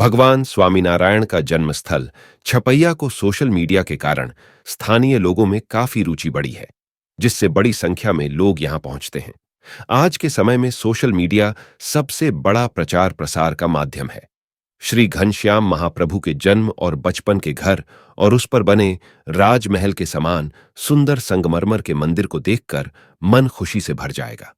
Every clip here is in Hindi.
भगवान स्वामीनारायण का जन्मस्थल छपैया को सोशल मीडिया के कारण स्थानीय लोगों में काफी रुचि बढ़ी है, जिससे बड़ी संख्या में लोग यहां पहुंचते हैं। आज के समय में सोशल मीडिया सबसे बड़ा प्रचार प्रसार का माध्यम है। श्री घनश्याम महाप्रभु के जन्म और बचपन के घर और उस पर बने राजमहल के समान सुंदर संगमरमर के मंदिर को देखकर मन खुशी से भर जाएगा।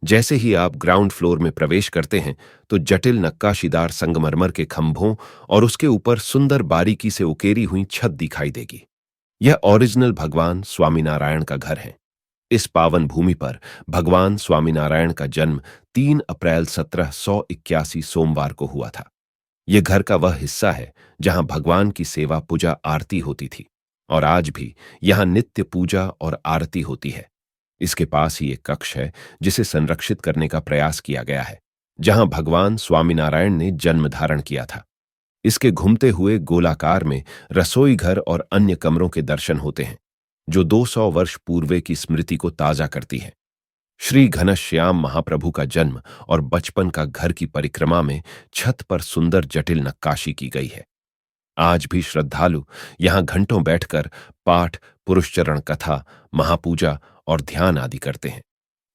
जैसे ही आप ग्राउंड फ्लोर में प्रवेश करते हैं तो जटिल नक्काशीदार संगमरमर के खंभों और उसके ऊपर सुंदर बारीकी से उकेरी हुई छत दिखाई देगी। यह ओरिजिनल भगवान स्वामीनारायण का घर है। इस पावन भूमि पर भगवान स्वामीनारायण का जन्म 3 अप्रैल 1781 सोमवार को हुआ था। यह घर का वह हिस्सा है जहां भगवान की सेवा पूजा आरती होती थी और आज भी यहां नित्य पूजा और आरती होती है। इसके पास ही एक कक्ष है जिसे संरक्षित करने का प्रयास किया गया है, जहां भगवान स्वामीनारायण ने जन्म धारण किया था। इसके घूमते हुए गोलाकार में रसोई घर और अन्य कमरों के दर्शन होते हैं, जो 200 वर्ष पूर्व की स्मृति को ताजा करती है। श्री घनश्याम महाप्रभु का जन्म और बचपन का घर की परिक्रमा में छत पर सुंदर जटिल नक्काशी की गई है। आज भी श्रद्धालु यहां घंटों बैठकर पाठ, पुरुषचरण कथा, महापूजा और ध्यान आदि करते हैं।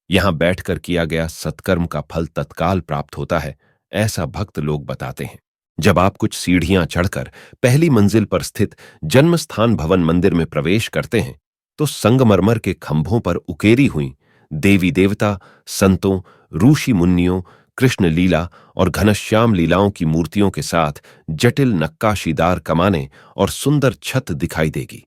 यहां बैठकर किया गया सत्कर्म का फल तत्काल प्राप्त होता है, ऐसा भक्त लोग बताते हैं। जब आप कुछ सीढ़ियां चढ़कर पहली मंजिल पर स्थित जन्मस्थान भवन मंदिर में प्रवेश करते हैं तो संगमरमर के खंभों पर उकेरी हुई देवी देवता, संतों, ऋषि मुनियों, कृष्ण लीला और घनश्याम लीलाओं की मूर्तियों के साथ जटिल नक्काशीदार कमाने और सुंदर छत दिखाई देगी।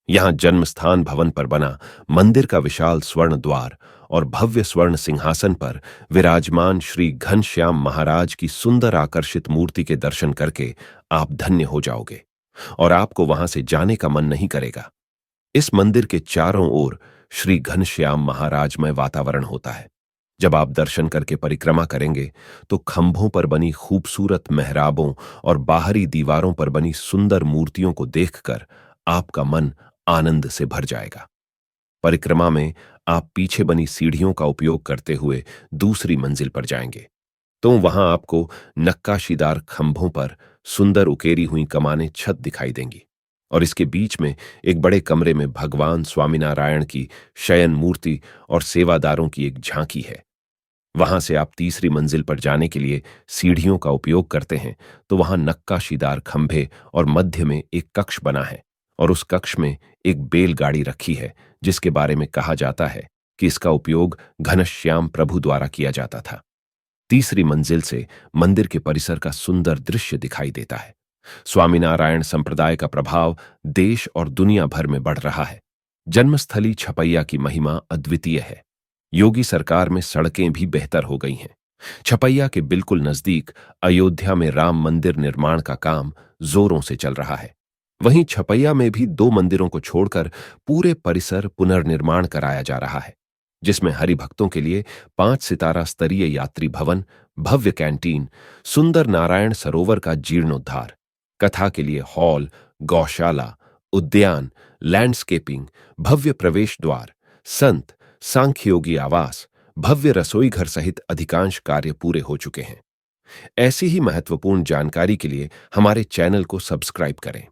यहां जन्मस्थान भवन पर बना मंदिर का विशाल स्वर्ण द्वार और भव्य स्वर्ण सिंहासन पर विराजमान श्री घनश्याम महाराज की सुंदर आकर्षित मूर्ति के दर्शन करके आप धन्य हो जाओगे और आपको वहां से जाने का मन नहीं करेगा। इस मंदिर के चारों ओर श्री घनश्याम महाराजमय वातावरण होता है। जब आप दर्शन करके परिक्रमा करेंगे तो खंभों पर बनी खूबसूरत मेहराबों और बाहरी दीवारों पर बनी सुंदर मूर्तियों को देखकर आपका मन आनंद से भर जाएगा। परिक्रमा में आप पीछे बनी सीढ़ियों का उपयोग करते हुए दूसरी मंजिल पर जाएंगे तो वहां आपको नक्काशीदार खंभों पर सुंदर उकेरी हुई कमानें छत दिखाई देंगी और इसके बीच में एक बड़े कमरे में भगवान स्वामीनारायण की शयन मूर्ति और सेवादारों की एक झांकी है। वहां से आप तीसरी मंजिल पर जाने के लिए सीढ़ियों का उपयोग करते हैं तो वहां नक्काशीदार खंभे और मध्य में एक कक्ष बना है और उस कक्ष में एक बैलगाड़ी रखी है, जिसके बारे में कहा जाता है कि इसका उपयोग घनश्याम प्रभु द्वारा किया जाता था। तीसरी मंजिल से मंदिर के परिसर का सुंदर दृश्य दिखाई देता है। स्वामीनारायण संप्रदाय का प्रभाव देश और दुनिया भर में बढ़ रहा है। जन्मस्थली छपैया की महिमा अद्वितीय है। योगी सरकार में सड़कें भी बेहतर हो गई हैं। छपैया के बिल्कुल नजदीक अयोध्या में राम मंदिर निर्माण का काम जोरों से चल रहा है। वहीं छपैया में भी 2 मंदिरों को छोड़कर पूरे परिसर पुनर्निर्माण कराया जा रहा है, जिसमें हरिभक्तों के लिए 5 सितारा स्तरीय यात्री भवन, भव्य कैंटीन, सुंदर नारायण सरोवर का जीर्णोद्धार, कथा के लिए हॉल, गौशाला, उद्यान, लैंडस्केपिंग, भव्य प्रवेश द्वार, संत सांख्ययोगी आवास, भव्य रसोई घर सहित अधिकांश कार्य पूरे हो चुके हैं। ऐसी ही महत्वपूर्ण जानकारी के लिए हमारे चैनल को सब्सक्राइब करें।